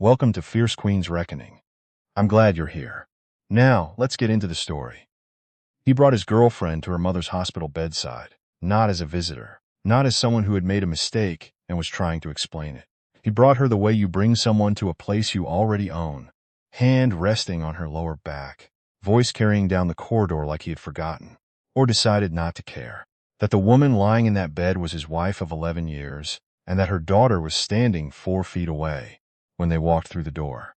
Welcome to Fierce Queen's Reckoning. I'm glad you're here. Now, let's get into the story. He brought his girlfriend to her mother's hospital bedside, not as a visitor, not as someone who had made a mistake and was trying to explain it. He brought her the way you bring someone to a place you already own, hand resting on her lower back, voice carrying down the corridor like he had forgotten, or decided not to care. That the woman lying in that bed was his wife of 11 years, and that her daughter was standing 4 feet away when they walked through the door.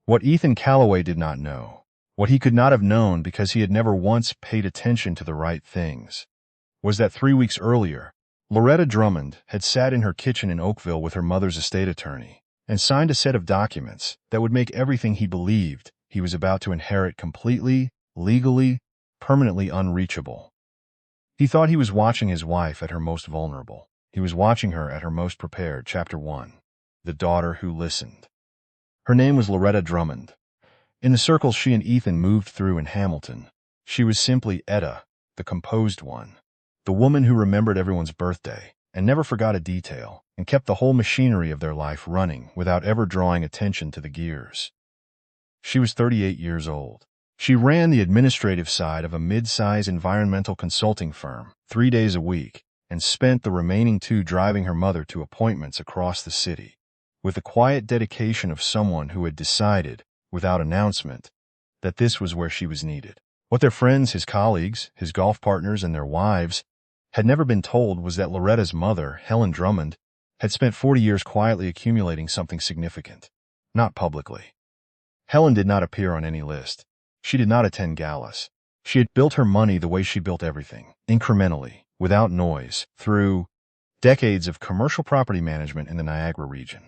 What Ethan Calloway did not know, what he could not have known because he had never once paid attention to the right things, was that 3 weeks earlier, Loretta Drummond had sat in her kitchen in Oakville with her mother's estate attorney and signed a set of documents that would make everything he believed he was about to inherit completely, legally, permanently unreachable. He thought he was watching his wife at her most vulnerable. He was watching her at her most prepared. Chapter 1. The Daughter Who Listened. Her name was Loretta Drummond. In the circles she and Ethan moved through in Hamilton, she was simply Etta, the composed one, the woman who remembered everyone's birthday and never forgot a detail and kept the whole machinery of their life running without ever drawing attention to the gears. She was 38 years old. She ran the administrative side of a mid-size environmental consulting firm 3 days a week and spent the remaining 2 driving her mother to appointments across the city, with the quiet dedication of someone who had decided, without announcement, that this was where she was needed. What their friends, his colleagues, his golf partners, and their wives had never been told was that Loretta's mother, Helen Drummond, had spent 40 years quietly accumulating something significant, not publicly. Helen did not appear on any list. She did not attend galas. She had built her money the way she built everything, incrementally, without noise, through decades of commercial property management in the Niagara region,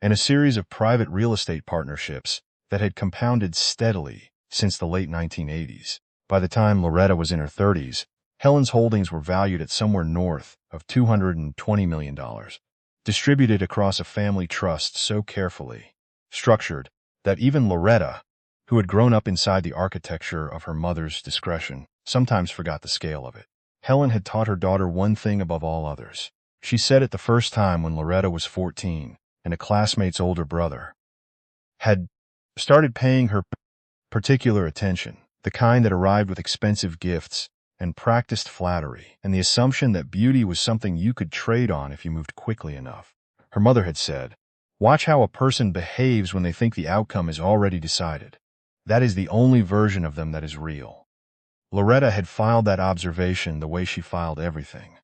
and a series of private real estate partnerships that had compounded steadily since the late 1980s. By the time Loretta was in her 30s, Helen's holdings were valued at somewhere north of $220 million, distributed across a family trust so carefully structured that even Loretta, who had grown up inside the architecture of her mother's discretion, sometimes forgot the scale of it. Helen had taught her daughter one thing above all others. She said it the first time when Loretta was 14 and a classmate's older brother had started paying her particular attention, the kind that arrived with expensive gifts and practiced flattery, and the assumption that beauty was something you could trade on if you moved quickly enough. Her mother had said, "Watch how a person behaves when they think the outcome is already decided. That is the only version of them that is real." Loretta had filed that observation the way she filed everything,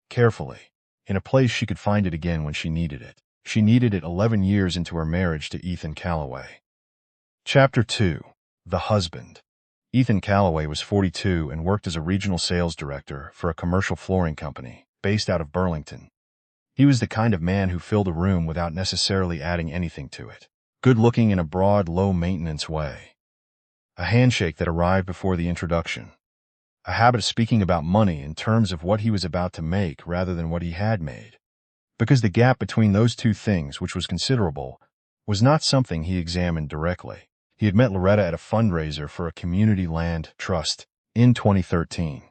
carefully, in a place she could find it again when she needed it. She needed it 11 years into her marriage to Ethan Calloway. Chapter 2. The Husband. Ethan Calloway was 42 and worked as a regional sales director for a commercial flooring company based out of Burlington. He was the kind of man who filled a room without necessarily adding anything to it, good-looking in a broad, low-maintenance way. A handshake that arrived before the introduction. A habit of speaking about money in terms of what he was about to make rather than what he had made. Because the gap between those two things, which was considerable, was not something he examined directly. He had met Loretta at a fundraiser for a community land trust in 2013.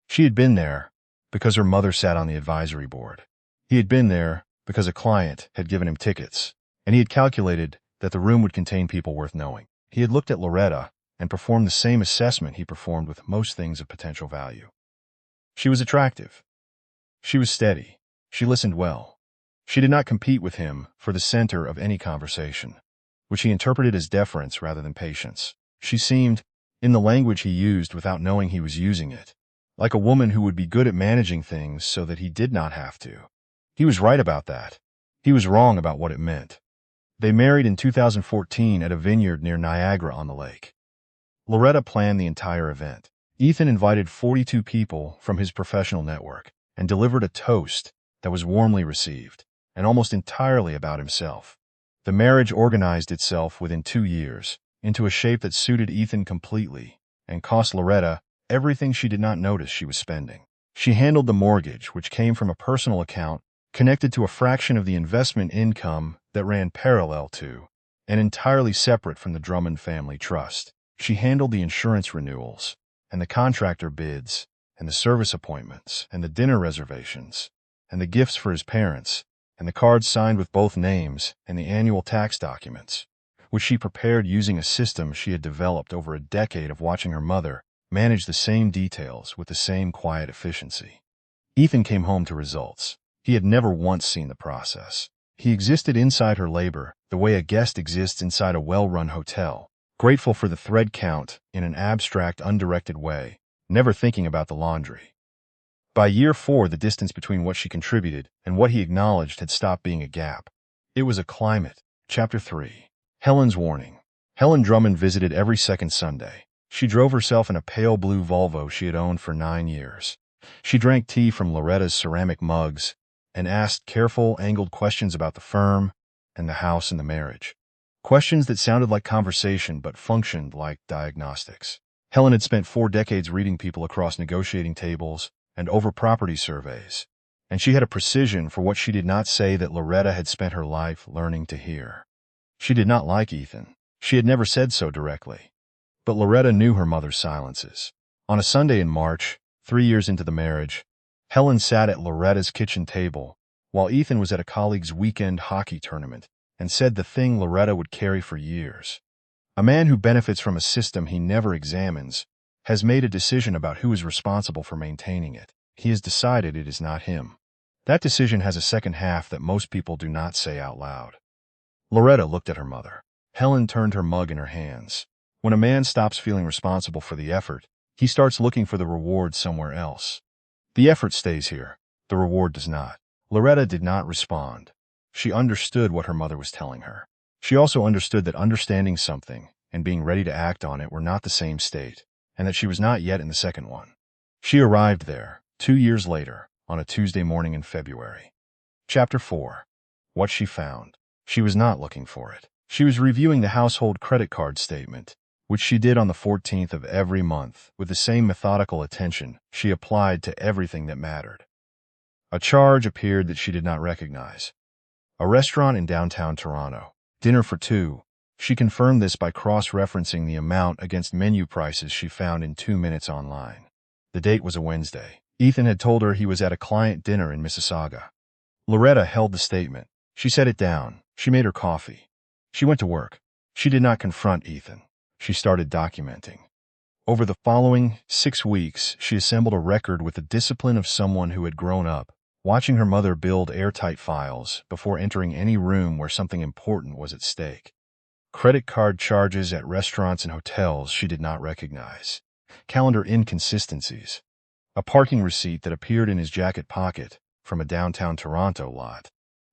She had been there because her mother sat on the advisory board. He had been there because a client had given him tickets, and he had calculated that the room would contain people worth knowing. He had looked at Loretta and performed the same assessment he performed with most things of potential value. She was attractive. She was steady. She listened well. She did not compete with him for the center of any conversation, which he interpreted as deference rather than patience. She seemed, in the language he used without knowing he was using it, like a woman who would be good at managing things so that he did not have to. He was right about that. He was wrong about what it meant. They married in 2014 at a vineyard near Niagara-on-the-Lake. Loretta planned the entire event. Ethan invited 42 people from his professional network and delivered a toast that was warmly received, and almost entirely about himself. The marriage organized itself within 2 years into a shape that suited Ethan completely and cost Loretta everything she did not notice she was spending. She handled the mortgage, which came from a personal account connected to a fraction of the investment income that ran parallel to and entirely separate from the Drummond family trust. She handled the insurance renewals and the contractor bids and the service appointments and the dinner reservations and the gifts for his parents and the cards signed with both names and the annual tax documents, which she prepared using a system she had developed over a decade of watching her mother manage the same details with the same quiet efficiency. Ethan came home to results. He had never once seen the process. He existed inside her labor, the way a guest exists inside a well-run hotel, grateful for the thread count in an abstract, undirected way, never thinking about the laundry. By year 4, the distance between what she contributed and what he acknowledged had stopped being a gap. It was a climate. Chapter 3. Helen's warning. Helen Drummond visited every second Sunday. She drove herself in a pale blue Volvo she had owned for 9 years. She drank tea from Loretta's ceramic mugs and asked careful, angled questions about the firm and the house and the marriage. Questions that sounded like conversation but functioned like diagnostics. Helen had spent 4 decades reading people across negotiating tables and over property surveys, and she had a precision for what she did not say that Loretta had spent her life learning to hear. She did not like Ethan. She had never said so directly. But Loretta knew her mother's silences. On a Sunday in March, 3 years into the marriage, Helen sat at Loretta's kitchen table while Ethan was at a colleague's weekend hockey tournament and said the thing Loretta would carry for years. A man who benefits from a system he never examines has made a decision about who is responsible for maintaining it. He has decided it is not him. That decision has a second half that most people do not say out loud. Loretta looked at her mother. Helen turned her mug in her hands. When a man stops feeling responsible for the effort, he starts looking for the reward somewhere else. The effort stays here. The reward does not. Loretta did not respond. She understood what her mother was telling her. She also understood that understanding something and being ready to act on it were not the same state, and that she was not yet in the second one. She arrived there, 2 years later, on a Tuesday morning in February. Chapter 4. What she found. She was not looking for it. She was reviewing the household credit card statement, which she did on the 14th of every month, with the same methodical attention she applied to everything that mattered. A charge appeared that she did not recognize. A restaurant in downtown Toronto. Dinner for 2. She confirmed this by cross-referencing the amount against menu prices she found in 2 minutes online. The date was a Wednesday. Ethan had told her he was at a client dinner in Mississauga. Loretta held the statement. She set it down. She made her coffee. She went to work. She did not confront Ethan. She started documenting. Over the following 6 weeks, she assembled a record with the discipline of someone who had grown up, watching her mother build airtight files before entering any room where something important was at stake. Credit card charges at restaurants and hotels she did not recognize. Calendar inconsistencies. A parking receipt that appeared in his jacket pocket from a downtown Toronto lot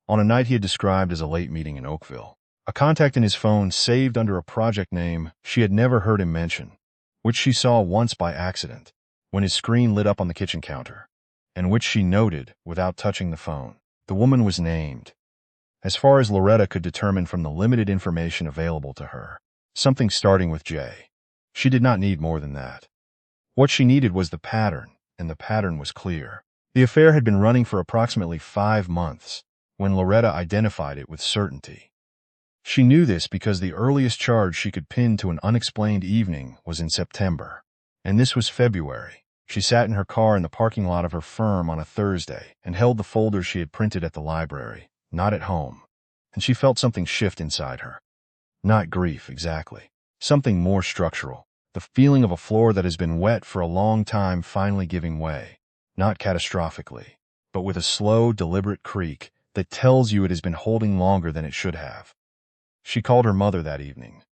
on a night he had described as a late meeting in Oakville. A contact in his phone saved under a project name she had never heard him mention, which she saw once by accident when his screen lit up on the kitchen counter, and which she noted without touching the phone. The woman was named. As far as Loretta could determine from the limited information available to her, something starting with J. She did not need more than that. What she needed was the pattern, and the pattern was clear. The affair had been running for approximately 5 months when Loretta identified it with certainty. She knew this because the earliest charge she could pin to an unexplained evening was in September, and this was February. She sat in her car in the parking lot of her firm on a Thursday and held the folder she had printed at the library, not at home, and she felt something shift inside her. Not grief, exactly. Something more structural. The feeling of a floor that has been wet for a long time finally giving way, not catastrophically, but with a slow, deliberate creak that tells you it has been holding longer than it should have. She called her mother that evening.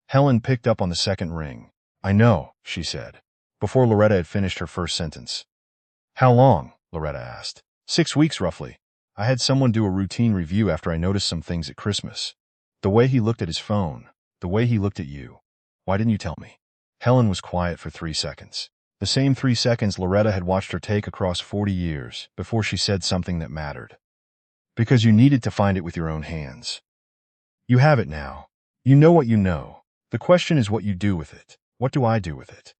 Helen picked up on the second ring. "I know," she said, before Loretta had finished her first sentence. "How long?" Loretta asked. 6 weeks, roughly. I had someone do a routine review after I noticed some things at Christmas. The way he looked at his phone, the way he looked at you. Why didn't you tell me?" Helen was quiet for 3 seconds. The same 3 seconds Loretta had watched her take across 40 years before she said something that mattered. "Because you needed to find it with your own hands. You have it now. You know what you know. The question is what you do with it. What do I do with it?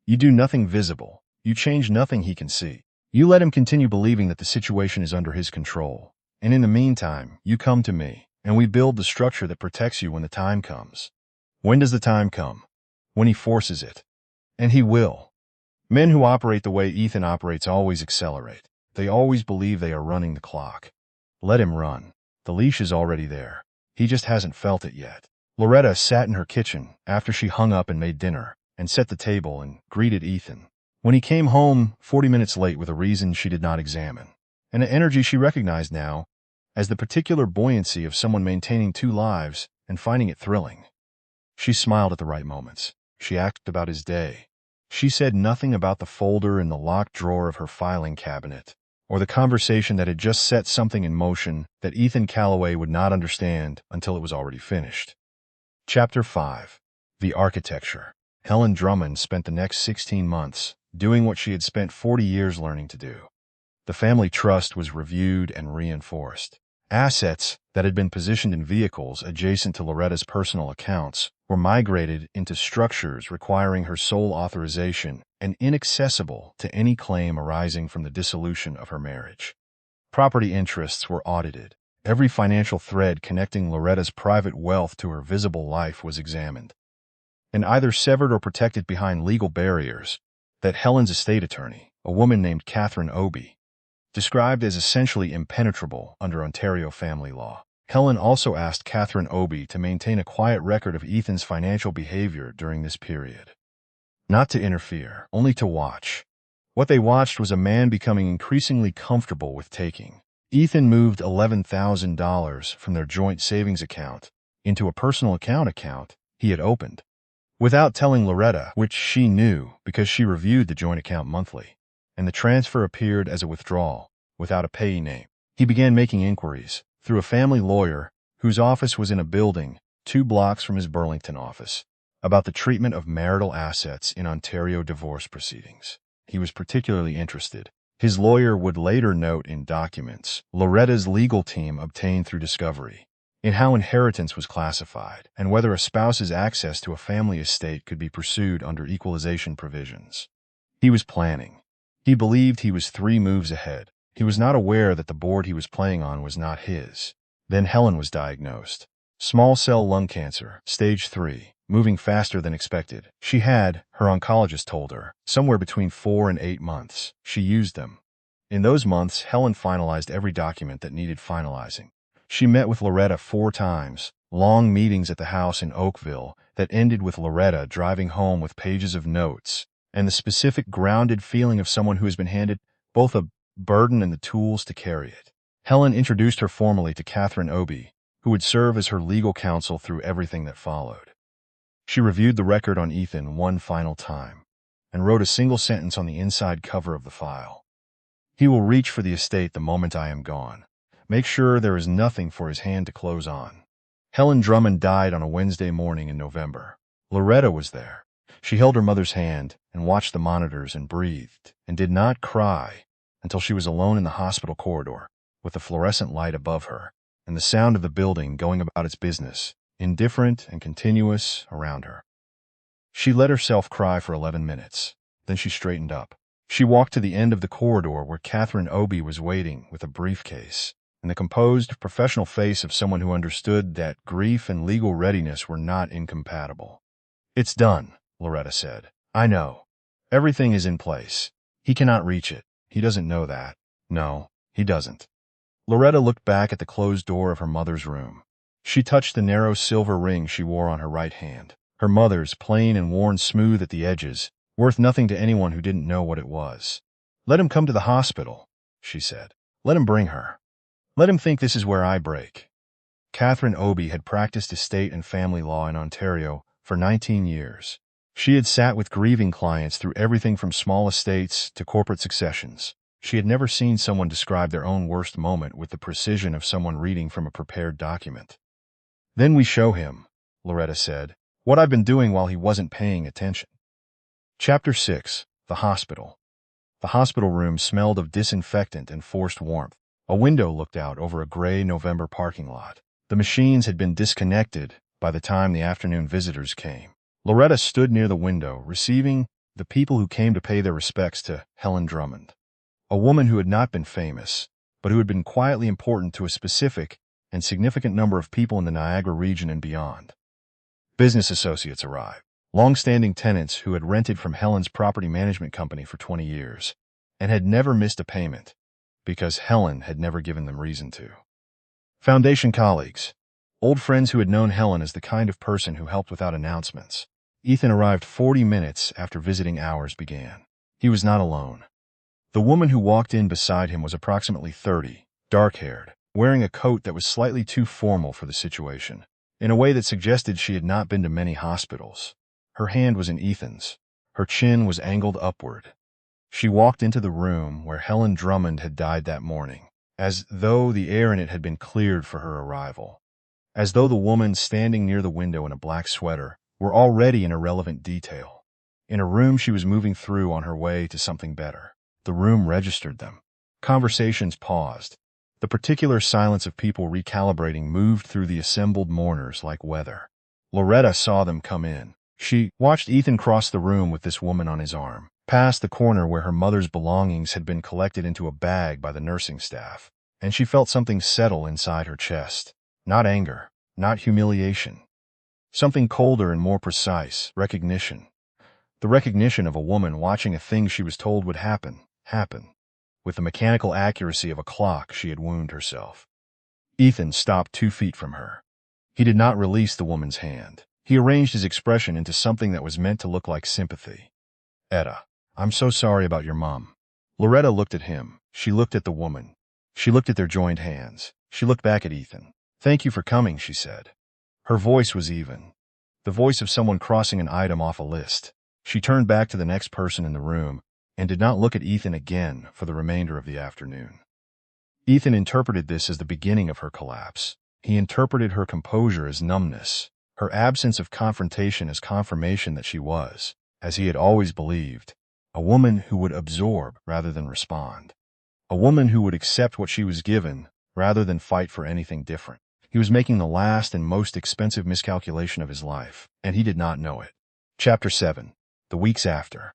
You do nothing visible. You change nothing he can see. You let him continue believing that the situation is under his control. And in the meantime, you come to me, and we build the structure that protects you when the time comes." When does the time come? When he forces it. And he will. Men who operate the way Ethan operates always accelerate. They always believe they are running the clock. Let him run. The leash is already there. He just hasn't felt it yet. Loretta sat in her kitchen after she hung up and made dinner, and set the table and greeted Ethan. When he came home 40 minutes late with a reason she did not examine, and an energy she recognized now as the particular buoyancy of someone maintaining two lives and finding it thrilling. She smiled at the right moments. She asked about his day. She said nothing about the folder in the locked drawer of her filing cabinet, or the conversation that had just set something in motion that Ethan Calloway would not understand until it was already finished. Chapter 5. The Architecture. Helen Drummond spent the next 16 months doing what she had spent 40 years learning to do. The family trust was reviewed and reinforced. Assets that had been positioned in vehicles adjacent to Loretta's personal accounts were migrated into structures requiring her sole authorization and inaccessible to any claim arising from the dissolution of her marriage. Property interests were audited. Every financial thread connecting Loretta's private wealth to her visible life was examined, and either severed or protected behind legal barriers that Helen's estate attorney, a woman named Catherine Obie, described as essentially impenetrable under Ontario family law. Helen also asked Catherine Obie to maintain a quiet record of Ethan's financial behavior during this period. Not to interfere, only to watch. What they watched was a man becoming increasingly comfortable with taking. Ethan moved $11,000 from their joint savings account into a personal account he had opened, without telling Loretta, which she knew because she reviewed the joint account monthly, and the transfer appeared as a withdrawal, without a payee name. He began making inquiries through a family lawyer whose office was in a building 2 blocks from his Burlington office about the treatment of marital assets in Ontario divorce proceedings. He was particularly interested, his lawyer would later note in documents Loretta's legal team obtained through discovery, in how inheritance was classified and whether a spouse's access to a family estate could be pursued under equalization provisions. He was planning. He believed he was 3 moves ahead. He was not aware that the board he was playing on was not his. Then Helen was diagnosed. Small cell lung cancer, stage 3, moving faster than expected. She had, her oncologist told her, somewhere between 4 and 8 months. She used them. In those months, Helen finalized every document that needed finalizing. She met with Loretta 4 times, long meetings at the house in Oakville that ended with Loretta driving home with pages of notes and the specific grounded feeling of someone who has been handed both a burden and the tools to carry it. Helen introduced her formally to Catherine Obie, who would serve as her legal counsel through everything that followed. She reviewed the record on Ethan one final time and wrote a single sentence on the inside cover of the file. He will reach for the estate the moment I am gone. Make sure there is nothing for his hand to close on. Helen Drummond died on a Wednesday morning in November. Loretta was there. She held her mother's hand and watched the monitors and breathed and did not cry until she was alone in the hospital corridor with the fluorescent light above her and the sound of the building going about its business, indifferent and continuous, around her. She let herself cry for 11 minutes. Then she straightened up. She walked to the end of the corridor where Catherine Obie was waiting with a briefcase and the composed, professional face of someone who understood that grief and legal readiness were not incompatible. It's done, Loretta said. I know. Everything is in place. He cannot reach it. He doesn't know that. No, he doesn't. Loretta looked back at the closed door of her mother's room. She touched the narrow silver ring she wore on her right hand. Her mother's, plain and worn smooth at the edges, worth nothing to anyone who didn't know what it was. Let him come to the hospital, she said. Let him bring her. Let him think this is where I break. Catherine Obie had practiced estate and family law in Ontario for 19 years. She had sat with grieving clients through everything from small estates to corporate successions. She had never seen someone describe their own worst moment with the precision of someone reading from a prepared document. Then we show him, Loretta said, what I've been doing while he wasn't paying attention. Chapter 6. The Hospital. The hospital room smelled of disinfectant and forced warmth. A window looked out over a gray November parking lot. The machines had been disconnected by the time the afternoon visitors came. Loretta stood near the window, receiving the people who came to pay their respects to Helen Drummond, a woman who had not been famous, but who had been quietly important to a specific and significant number of people in the Niagara region and beyond. Business associates arrived, long-standing tenants who had rented from Helen's property management company for 20 years and had never missed a payment because Helen had never given them reason to. Foundation colleagues. Old friends who had known Helen as the kind of person who helped without announcements. Ethan arrived 40 minutes after visiting hours began. He was not alone. The woman who walked in beside him was approximately 30, dark-haired, wearing a coat that was slightly too formal for the situation, in a way that suggested she had not been to many hospitals. Her hand was in Ethan's. Her chin was angled upward. She walked into the room where Helen Drummond had died that morning, as though the air in it had been cleared for her arrival. As though the woman standing near the window in a black sweater were already an irrelevant detail. In a room she was moving through on her way to something better. The room registered them. Conversations paused. The particular silence of people recalibrating moved through the assembled mourners like weather. Loretta saw them come in. She watched Ethan cross the room with this woman on his arm, past the corner where her mother's belongings had been collected into a bag by the nursing staff, and she felt something settle inside her chest. Not anger, not humiliation. Something colder and more precise, recognition. The recognition of a woman watching a thing she was told would happen. With the mechanical accuracy of a clock, she had wounded herself. Ethan stopped 2 feet from her. He did not release the woman's hand. He arranged his expression into something that was meant to look like sympathy. Etta, I'm so sorry about your mom. Loretta looked at him. She looked at the woman. She looked at their joined hands. She looked back at Ethan. Thank you for coming, she said. Her voice was even. The voice of someone crossing an item off a list. She turned back to the next person in the room and did not look at Ethan again for the remainder of the afternoon. Ethan interpreted this as the beginning of her collapse. He interpreted her composure as numbness, her absence of confrontation as confirmation that she was, as he had always believed, a woman who would absorb rather than respond. A woman who would accept what she was given rather than fight for anything different. He was making the last and most expensive miscalculation of his life, and he did not know it. Chapter 7. The weeks after.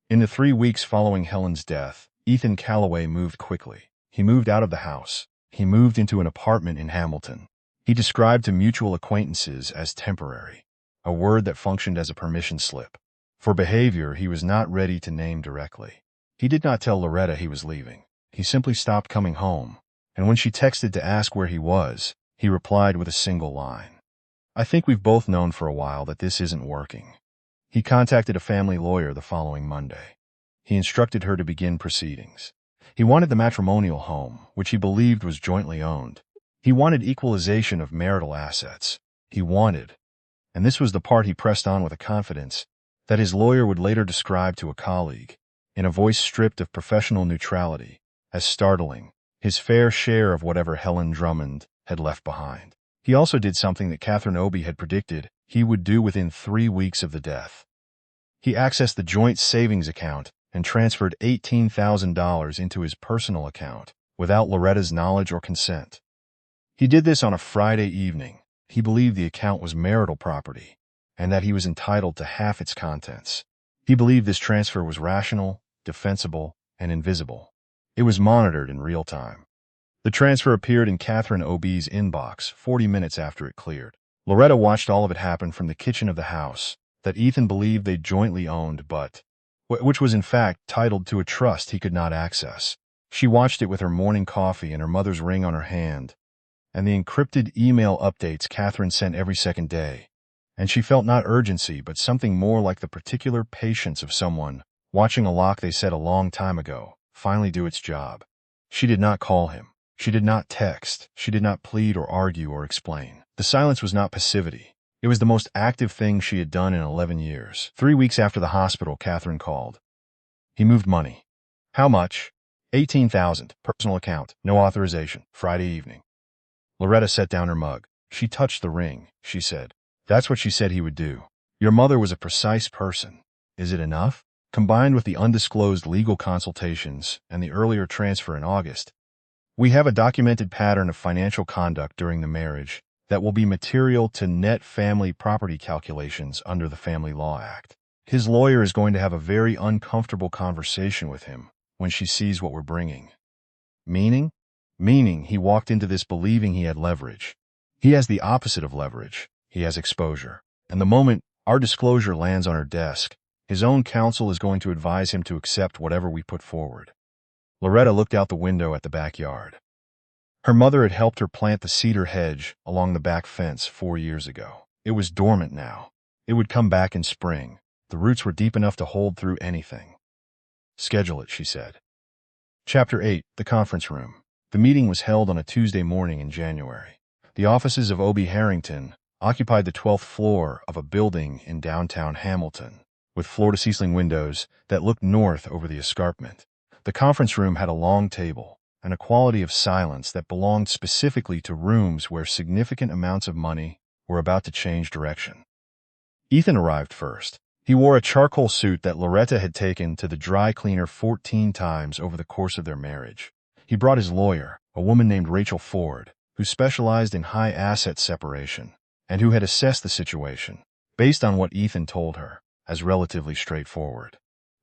In the 3 weeks following Helen's death, Ethan Calloway moved quickly. He moved out of the house. He moved into an apartment in Hamilton. He described to mutual acquaintances as temporary, a word that functioned as a permission slip. For behavior he was not ready to name directly. He did not tell Loretta he was leaving. He simply stopped coming home, and when she texted to ask where he was, he replied with a single line. I think we've both known for a while that this isn't working. He contacted a family lawyer the following Monday. He instructed her to begin proceedings. He wanted the matrimonial home, which he believed was jointly owned. He wanted equalization of marital assets. He wanted, and this was the part he pressed on with a confidence that his lawyer would later describe to a colleague, in a voice stripped of professional neutrality, as startling, his fair share of whatever Helen Drummond had left behind. He also did something that Catherine Obie had predicted he would do within 3 weeks of the death. He accessed the joint savings account and transferred $18,000 into his personal account without Loretta's knowledge or consent. He did this on a Friday evening. He believed the account was marital property and that he was entitled to half its contents. He believed this transfer was rational, defensible, and invisible. It was monitored in real time. The transfer appeared in Catherine Obie's inbox 40 minutes after it cleared. Loretta watched all of it happen from the kitchen of the house that Ethan believed they jointly owned but which was in fact titled to a trust he could not access. She watched it with her morning coffee and her mother's ring on her hand, and the encrypted email updates Catherine sent every second day, and she felt not urgency but something more like the particular patience of someone watching a lock they set a long time ago finally do its job. She did not call him. She did not text. She did not plead or argue or explain. The silence was not passivity. It was the most active thing she had done in 11 years. 3 weeks after the hospital, Catherine called. He moved money. How much? $18,000. Personal account. No authorization. Friday evening. Loretta set down her mug. She touched the ring. She said, That's what she said he would do. Your mother was a precise person. Is it enough? Combined with the undisclosed legal consultations and the earlier transfer in August, we have a documented pattern of financial conduct during the marriage that will be material to net family property calculations under the Family Law Act. His lawyer is going to have a very uncomfortable conversation with him when she sees what we're bringing. Meaning? Meaning he walked into this believing he had leverage. He has the opposite of leverage. He has exposure. And the moment our disclosure lands on her desk, his own counsel is going to advise him to accept whatever we put forward. Loretta looked out the window at the backyard. Her mother had helped her plant the cedar hedge along the back fence 4 years ago. It was dormant now. It would come back in spring. The roots were deep enough to hold through anything. Schedule it, she said. Chapter 8. The Conference Room. The meeting was held on a Tuesday morning in January. The offices of O.B. Harrington occupied the 12th floor of a building in downtown Hamilton, with floor-to-ceiling windows that looked north over the escarpment. The conference room had a long table and a quality of silence that belonged specifically to rooms where significant amounts of money were about to change direction. Ethan arrived first. He wore a charcoal suit that Loretta had taken to the dry cleaner 14 times over the course of their marriage. He brought his lawyer, a woman named Rachel Ford, who specialized in high asset separation, and who had assessed the situation, based on what Ethan told her, as relatively straightforward.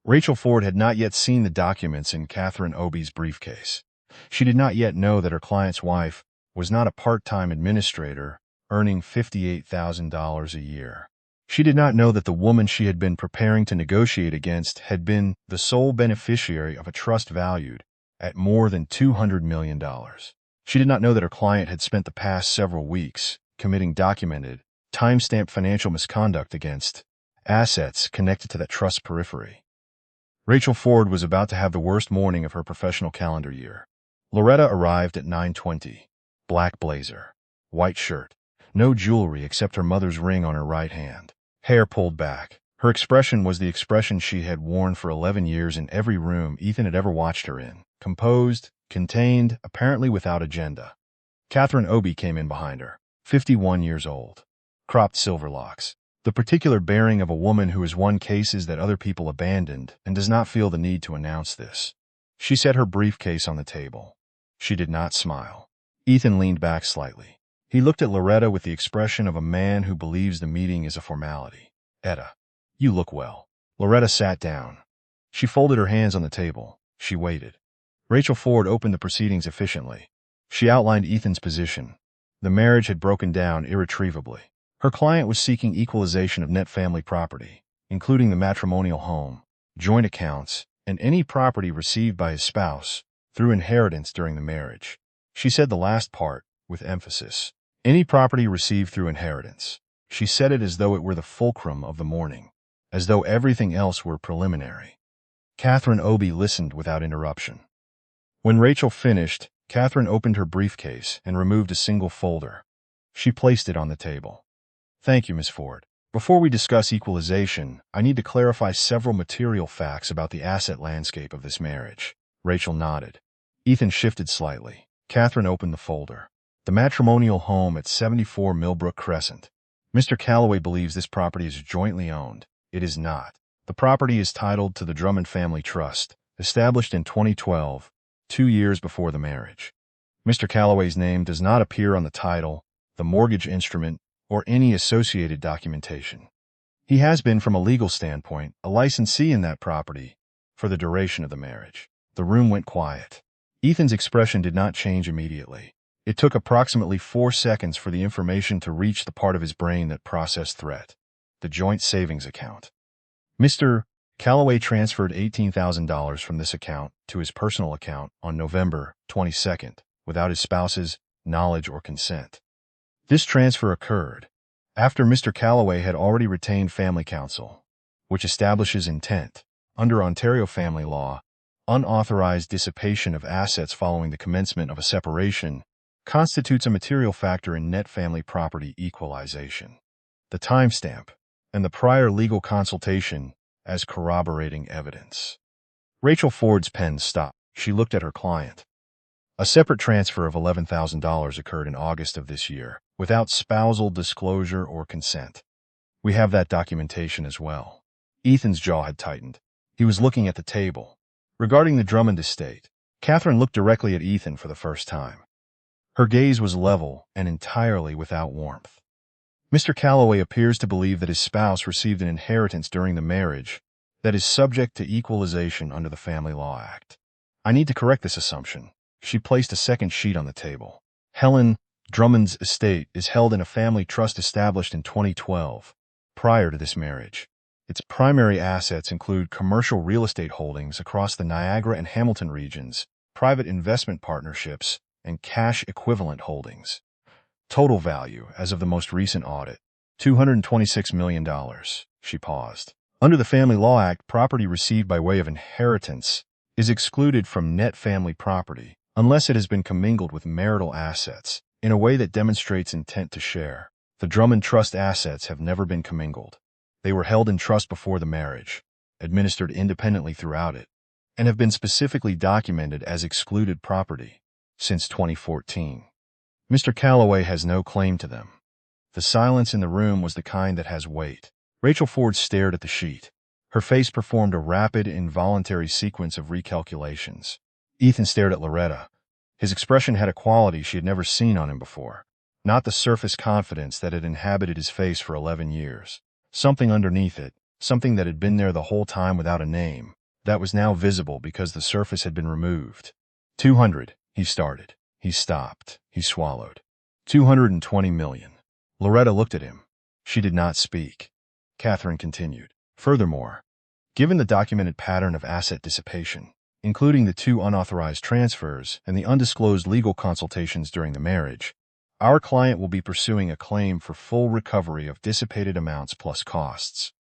Rachel Ford had not yet seen the documents in Catherine Obi's briefcase. She did not yet know that her client's wife was not a part-time administrator earning $58,000 a year. She did not know that the woman she had been preparing to negotiate against had been the sole beneficiary of a trust valued at more than $200 million. She did not know that her client had spent the past several weeks committing documented, time-stamped financial misconduct against assets connected to that trust periphery. Rachel Ford was about to have the worst morning of her professional calendar year. Loretta arrived at 9:20. Black blazer, white shirt, no jewelry except her mother's ring on her right hand, hair pulled back. Her expression was the expression she had worn for 11 years in every room Ethan had ever watched her in, composed, contained, apparently without agenda. Catherine Obi came in behind her, 51 years old. Cropped silver locks. The particular bearing of a woman who has won cases that other people abandoned and does not feel the need to announce this. She set her briefcase on the table. She did not smile. Ethan leaned back slightly. He looked at Loretta with the expression of a man who believes the meeting is a formality. Etta, you look well. Loretta sat down. She folded her hands on the table. She waited. Rachel Ford opened the proceedings efficiently. She outlined Ethan's position. The marriage had broken down irretrievably. Her client was seeking equalization of net family property, including the matrimonial home, joint accounts, and any property received by his spouse through inheritance during the marriage. She said the last part with emphasis. Any property received through inheritance. She said it as though it were the fulcrum of the morning, as though everything else were preliminary. Catherine Obi listened without interruption. When Rachel finished, Catherine opened her briefcase and removed a single folder. She placed it on the table. Thank you, Miss Ford. Before we discuss equalization, I need to clarify several material facts about the asset landscape of this marriage. Rachel nodded. Ethan shifted slightly. Catherine opened the folder. The matrimonial home at 74 Millbrook Crescent. Mr. Calloway believes this property is jointly owned. It is not. The property is titled to the Drummond Family Trust, established in 2012, 2 years before the marriage. Mr. Calloway's name does not appear on the title, the mortgage instrument, or any associated documentation. He has been, from a legal standpoint, a licensee in that property for the duration of the marriage. The room went quiet. Ethan's expression did not change immediately. It took approximately 4 seconds for the information to reach the part of his brain that processed threat, the joint savings account. Mr. Calloway transferred $18,000 from this account to his personal account on November 22nd without his spouse's knowledge or consent. This transfer occurred after Mr. Calloway had already retained family counsel, which establishes intent. Under Ontario family law, unauthorized dissipation of assets following the commencement of a separation constitutes a material factor in net family property equalization. The timestamp and the prior legal consultation as corroborating evidence. Rachel Ford's pen stopped. She looked at her client. A separate transfer of $11,000 occurred in August of this year, without spousal disclosure or consent. We have that documentation as well. Ethan's jaw had tightened. He was looking at the table. Regarding the Drummond estate, Catherine looked directly at Ethan for the first time. Her gaze was level and entirely without warmth. Mr. Calloway appears to believe that his spouse received an inheritance during the marriage that is subject to equalization under the Family Law Act. I need to correct this assumption. She placed a second sheet on the table. Helen Drummond's estate is held in a family trust established in 2012, prior to this marriage. Its primary assets include commercial real estate holdings across the Niagara and Hamilton regions, private investment partnerships, and cash equivalent holdings. Total value, as of the most recent audit, $226 million. She paused. Under the Family Law Act, property received by way of inheritance is excluded from net family property unless it has been commingled with marital assets in a way that demonstrates intent to share. The Drummond Trust assets have never been commingled. They were held in trust before the marriage, administered independently throughout it, and have been specifically documented as excluded property since 2014. Mr. Calloway has no claim to them. The silence in the room was the kind that has weight. Rachel Ford stared at the sheet. Her face performed a rapid, involuntary sequence of recalculations. Ethan stared at Loretta. His expression had a quality she had never seen on him before. Not the surface confidence that had inhabited his face for 11 years. Something underneath it, something that had been there the whole time without a name, that was now visible because the surface had been removed. 200, he started. He stopped. He swallowed. 220 million. Loretta looked at him. She did not speak. Catherine continued. Furthermore, given the documented pattern of asset dissipation, including the 2 unauthorized transfers and the undisclosed legal consultations during the marriage, our client will be pursuing a claim for full recovery of dissipated amounts plus costs.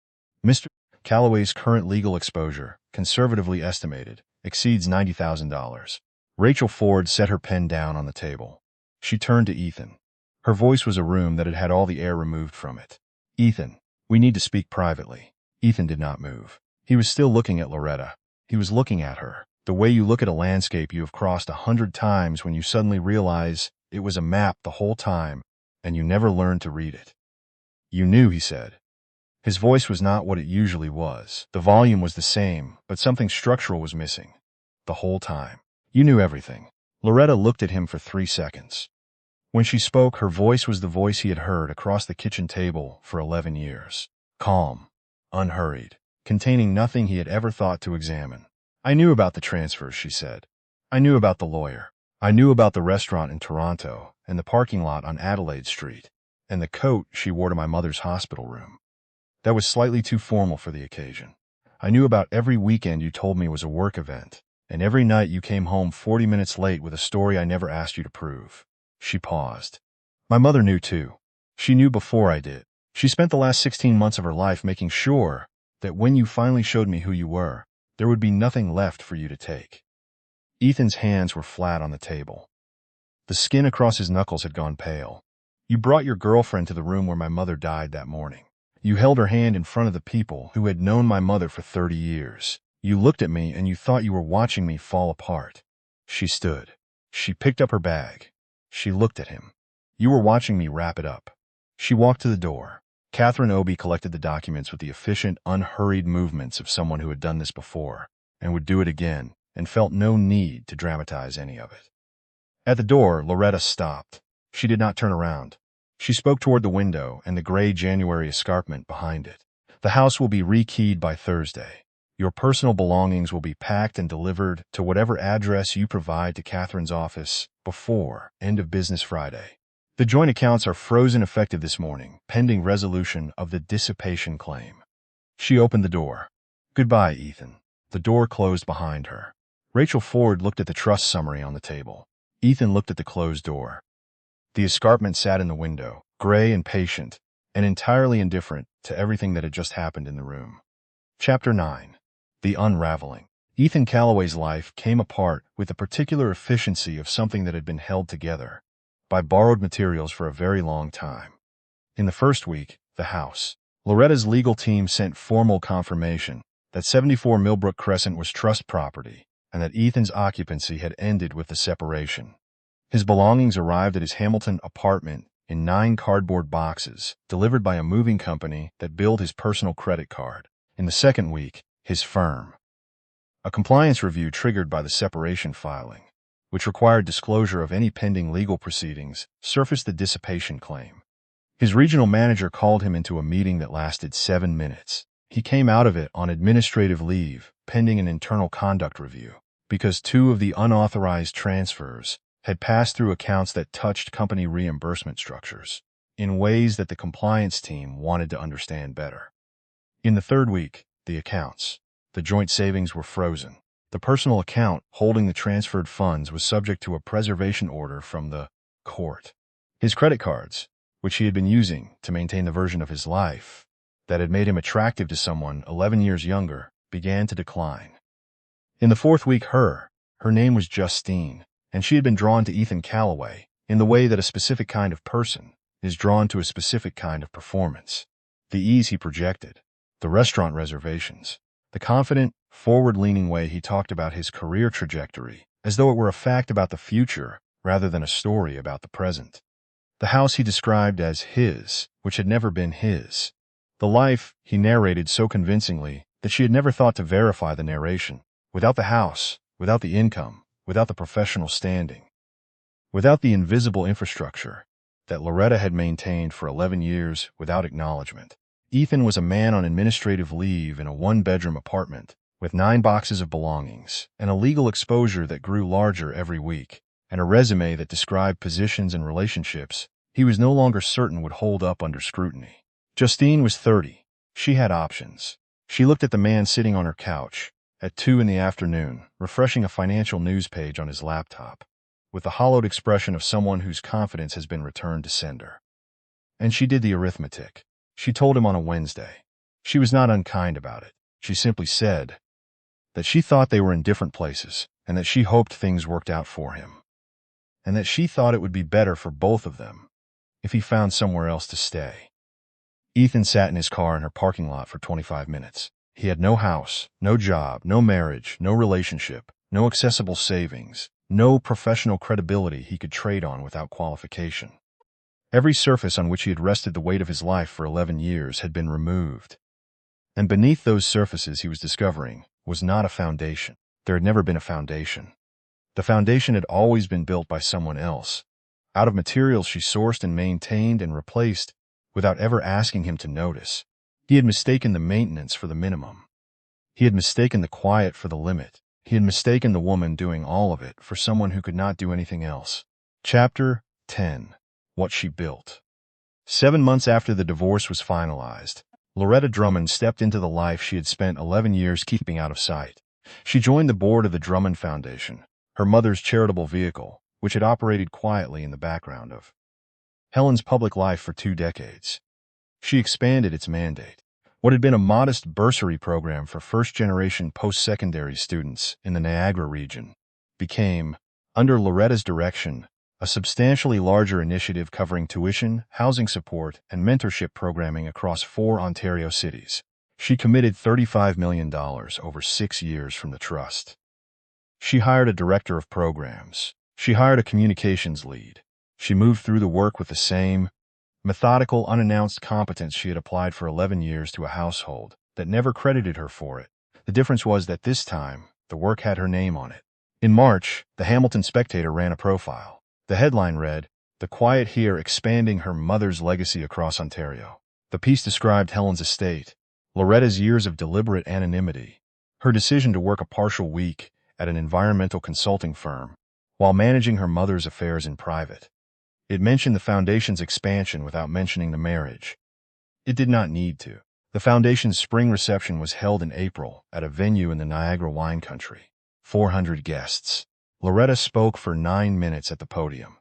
Mr. Calloway's current legal exposure, conservatively estimated, exceeds $90,000. Rachel Ford set her pen down on the table. She turned to Ethan. Her voice was a room that had had all the air removed from it. Ethan, we need to speak privately. Ethan did not move. He was still looking at Loretta. He was looking at her, the way you look at a landscape you have crossed 100 times when you suddenly realize it was a map the whole time, and you never learned to read it. You knew, he said. His voice was not what it usually was. The volume was the same, but something structural was missing. The whole time. You knew everything. Loretta looked at him for 3 seconds. When she spoke, her voice was the voice he had heard across the kitchen table for 11 years. Calm, unhurried, containing nothing he had ever thought to examine. I knew about the transfers, she said. I knew about the lawyer. I knew about the restaurant in Toronto and the parking lot on Adelaide Street and the coat she wore to my mother's hospital room. That was slightly too formal for the occasion. I knew about every weekend you told me was a work event, and every night you came home 40 minutes late with a story I never asked you to prove. She paused. My mother knew too. She knew before I did. She spent the last 16 months of her life making sure that when you finally showed me who you were, there would be nothing left for you to take. Ethan's hands were flat on the table. The skin across his knuckles had gone pale. You brought your girlfriend to the room where my mother died that morning. You held her hand in front of the people who had known my mother for 30 years. You looked at me and you thought you were watching me fall apart. She stood. She picked up her bag. She looked at him. You were watching me wrap it up. She walked to the door. Catherine Obie collected the documents with the efficient, unhurried movements of someone who had done this before and would do it again, and felt no need to dramatize any of it. At the door, Loretta stopped. She did not turn around. She spoke toward the window and the gray January escarpment behind it. The house will be rekeyed by Thursday. Your personal belongings will be packed and delivered to whatever address you provide to Catherine's office before end of business Friday. The joint accounts are frozen effective this morning, pending resolution of the dissipation claim. She opened the door. Goodbye, Ethan. The door closed behind her. Rachel Ford looked at the trust summary on the table. Ethan looked at the closed door. The escarpment sat in the window, gray and patient, and entirely indifferent to everything that had just happened in the room. Chapter 9. The Unraveling. Ethan Calloway's life came apart with the particular efficiency of something that had been held together by borrowed materials for a very long time. In the first week, the house. Loretta's legal team sent formal confirmation that 74 Millbrook Crescent was trust property and that Ethan's occupancy had ended with the separation. His belongings arrived at his Hamilton apartment in 9 cardboard boxes, delivered by a moving company that billed his personal credit card. In the second week, his firm. A compliance review triggered by the separation filing, which required disclosure of any pending legal proceedings, surfaced the dissipation claim. His regional manager called him into a meeting that lasted 7 minutes. He came out of it on administrative leave, pending an internal conduct review, because 2 of the unauthorized transfers had passed through accounts that touched company reimbursement structures in ways that the compliance team wanted to understand better. In the third week, the accounts. The joint savings were frozen. The personal account holding the transferred funds was subject to a preservation order from the court. His credit cards, which he had been using to maintain the version of his life that had made him attractive to someone 11 years younger, began to decline. In the fourth week, her name was Justine, and she had been drawn to Ethan Calloway in the way that a specific kind of person is drawn to a specific kind of performance. The ease he projected, the restaurant reservations, the confident, forward-leaning way he talked about his career trajectory, as though it were a fact about the future rather than a story about the present. The house he described as his, which had never been his. The life he narrated so convincingly that she had never thought to verify the narration. Without the house, without the income, without the professional standing, without the invisible infrastructure that Loretta had maintained for 11 years without acknowledgement. Ethan was a man on administrative leave in a one-bedroom apartment with 9 boxes of belongings and a legal exposure that grew larger every week, and a resume that described positions and relationships he was no longer certain would hold up under scrutiny. Justine was 30. She had options. She looked at the man sitting on her couch at 2 in the afternoon, refreshing a financial news page on his laptop, with the hollowed expression of someone whose confidence has been returned to sender. And she did the arithmetic. She told him on a Wednesday. She was not unkind about it. She simply said that she thought they were in different places, and that she hoped things worked out for him, and that she thought it would be better for both of them if he found somewhere else to stay. Ethan sat in his car in her parking lot for 25 minutes. He had no house, no job, no marriage, no relationship, no accessible savings, no professional credibility he could trade on without qualification. Every surface on which he had rested the weight of his life for 11 years had been removed. And beneath those surfaces he was discovering was not a foundation. There had never been a foundation. The foundation had always been built by someone else, out of materials she sourced and maintained and replaced without ever asking him to notice. He had mistaken the maintenance for the minimum. He had mistaken the quiet for the limit. He had mistaken the woman doing all of it for someone who could not do anything else. Chapter 10. What she built. 7 months after the divorce was finalized, Loretta Drummond stepped into the life she had spent 11 years keeping out of sight. She joined the board of the Drummond Foundation, her mother's charitable vehicle, which had operated quietly in the background of Helen's public life for 2 decades. She expanded its mandate. What had been a modest bursary program for first-generation post-secondary students in the Niagara region became, under Loretta's direction, a substantially larger initiative covering tuition, housing support, and mentorship programming across 4 Ontario cities. She committed $35 million over 6 years from the trust. She hired a director of programs. She hired a communications lead. She moved through the work with the same methodical, unannounced competence she had applied for 11 years to a household that never credited her for it. The difference was that this time, the work had her name on it. In March, the Hamilton Spectator ran a profile. The headline read, "The Quiet Here Expanding Her Mother's Legacy Across Ontario." The piece described Helen's estate, Loretta's years of deliberate anonymity, her decision to work a partial week at an environmental consulting firm while managing her mother's affairs in private. It mentioned the foundation's expansion without mentioning the marriage. It did not need to. The foundation's spring reception was held in April at a venue in the Niagara wine country. 400 guests. Loretta spoke for 9 minutes at the podium,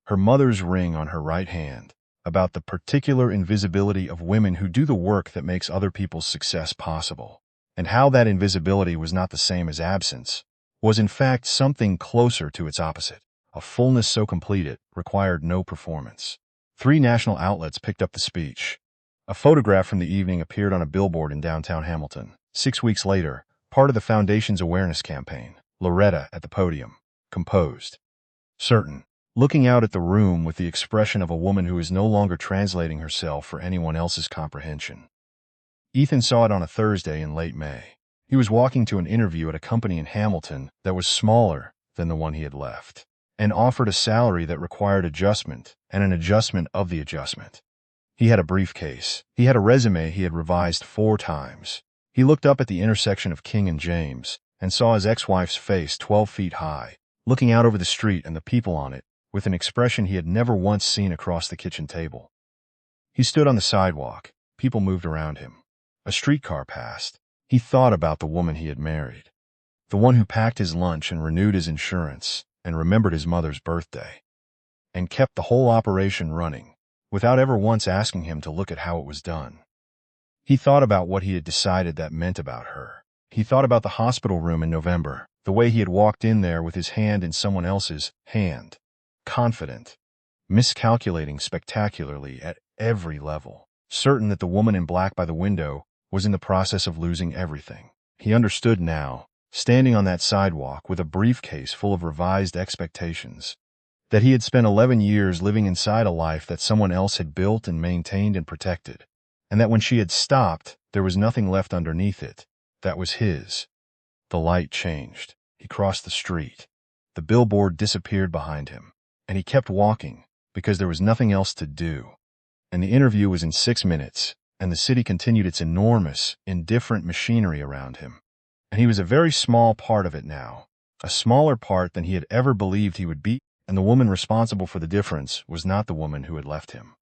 her mother's ring on her right hand, about the particular invisibility of women who do the work that makes other people's success possible, and how that invisibility was not the same as absence, was in fact something closer to its opposite. A fullness so complete it required no performance. 3 national outlets picked up the speech. A photograph from the evening appeared on a billboard in downtown Hamilton. 6 weeks later, part of the foundation's awareness campaign, Loretta at the podium, composed, certain, looking out at the room with the expression of a woman who is no longer translating herself for anyone else's comprehension. Ethan saw it on a Thursday in late May. He was walking to an interview at a company in Hamilton that was smaller than the one he had left, and offered a salary that required adjustment and an adjustment of the adjustment. He had a briefcase. He had a resume he had revised 4 times. He looked up at the intersection of King and James and saw his ex-wife's face 12 feet high, looking out over the street and the people on it, with an expression he had never once seen across the kitchen table. He stood on the sidewalk. People moved around him. A streetcar passed. He thought about the woman he had married. The one who packed his lunch and renewed his insurance and remembered his mother's birthday and kept the whole operation running without ever once asking him to look at how it was done. He thought about what he had decided that meant about her. He thought about the hospital room in November, the way he had walked in there with his hand in someone else's hand, confident, miscalculating spectacularly at every level, certain that the woman in black by the window was in the process of losing everything. He understood now, standing on that sidewalk with a briefcase full of revised expectations, that he had spent 11 years living inside a life that someone else had built and maintained and protected, and that when she had stopped, there was nothing left underneath it that was his. The light changed. He crossed the street. The billboard disappeared behind him, and he kept walking because there was nothing else to do. And the interview was in 6 minutes, and the city continued its enormous, indifferent machinery around him. And he was a very small part of it now, a smaller part than he had ever believed he would be, and the woman responsible for the difference was not the woman who had left him.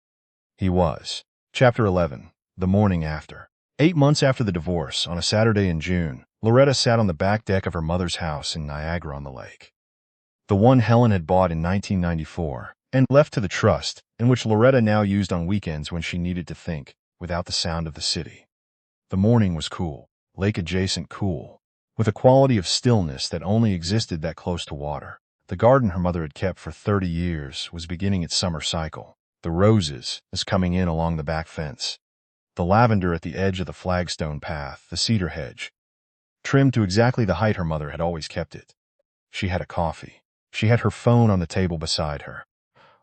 He was. Chapter 11. The morning after. 8 months after the divorce, on a Saturday in June, Loretta sat on the back deck of her mother's house in Niagara-on-the-Lake. The one Helen had bought in 1994 and left to the trust, and which Loretta now used on weekends when she needed to think, without the sound of the city. The morning was cool, lake-adjacent cool, with a quality of stillness that only existed that close to water. The garden her mother had kept for 30 years was beginning its summer cycle. The roses was coming in along the back fence. The lavender at the edge of the flagstone path, the cedar hedge, trimmed to exactly the height her mother had always kept it. She had a coffee. She had her phone on the table beside her.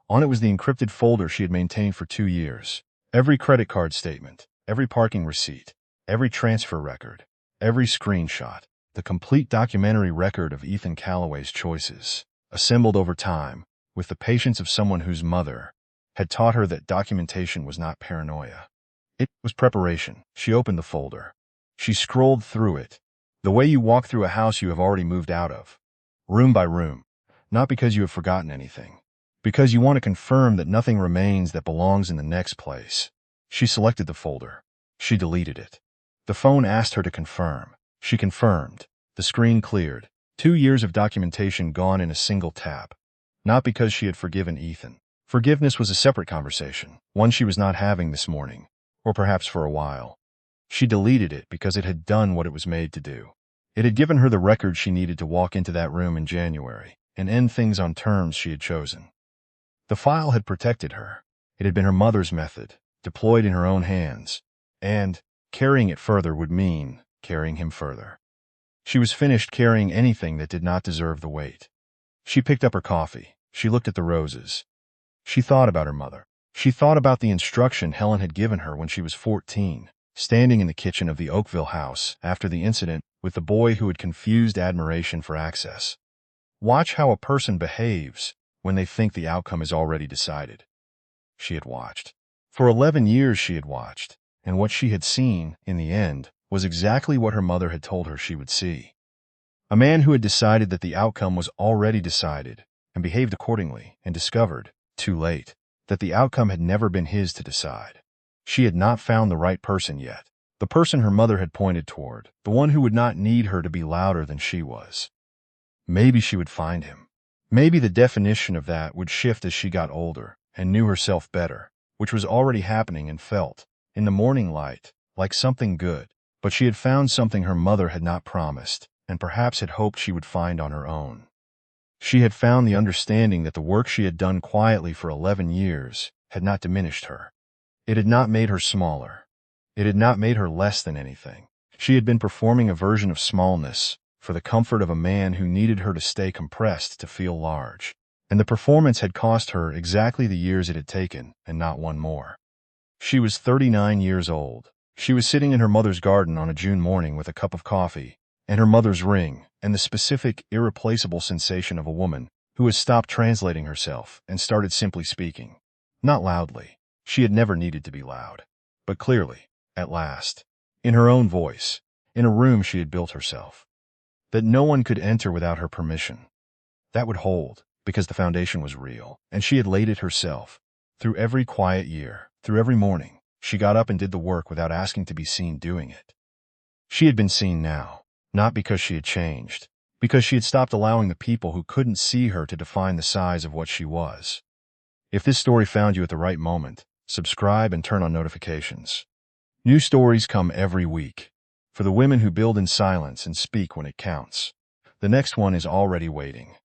On it was the encrypted folder she had maintained for 2 years. Every credit card statement, every parking receipt, every transfer record, every screenshot, the complete documentary record of Ethan Calloway's choices, assembled over time, with the patience of someone whose mother had taught her that documentation was not paranoia. It was preparation. She opened the folder. She scrolled through it, the way you walk through a house you have already moved out of, room by room, not because you have forgotten anything, because you want to confirm that nothing remains that belongs in the next place. She selected the folder. She deleted it. The phone asked her to confirm. She confirmed. The screen cleared. 2 years of documentation gone in a single tap. Not because she had forgiven Ethan. Forgiveness was a separate conversation, one she was not having this morning, or perhaps for a while. She deleted it because it had done what it was made to do. It had given her the record she needed to walk into that room in January and end things on terms she had chosen. The file had protected her. It had been her mother's method, deployed in her own hands, and carrying it further would mean carrying him further. She was finished carrying anything that did not deserve the weight. She picked up her coffee. She looked at the roses. She thought about her mother. She thought about the instruction Helen had given her when she was 14, standing in the kitchen of the Oakville house after the incident with the boy who had confused admiration for access. Watch how a person behaves when they think the outcome is already decided. She had watched. For 11 years she had watched, and what she had seen, in the end, was exactly what her mother had told her she would see. A man who had decided that the outcome was already decided, and behaved accordingly, and discovered, too late, that the outcome had never been his to decide. She had not found the right person yet. The person her mother had pointed toward, the one who would not need her to be louder than she was. Maybe she would find him. Maybe the definition of that would shift as she got older and knew herself better, which was already happening and felt, in the morning light, like something good. But she had found something her mother had not promised, and perhaps had hoped she would find on her own. She had found the understanding that the work she had done quietly for 11 years had not diminished her. It had not made her smaller. It had not made her less than anything. She had been performing a version of smallness for the comfort of a man who needed her to stay compressed to feel large. And the performance had cost her exactly the years it had taken, and not one more. She was 39 years old. She was sitting in her mother's garden on a June morning with a cup of coffee, and her mother's ring, and the specific, irreplaceable sensation of a woman who has stopped translating herself and started simply speaking. Not loudly. She had never needed to be loud. But clearly, at last, in her own voice, in a room she had built herself. That no one could enter without her permission. That would hold, because the foundation was real, and she had laid it herself. Through every quiet year, through every morning, she got up and did the work without asking to be seen doing it. She had been seen now, not because she had changed, because she had stopped allowing the people who couldn't see her to define the size of what she was. If this story found you at the right moment, subscribe and turn on notifications. New stories come every week. For the women who build in silence and speak when it counts. The next one is already waiting.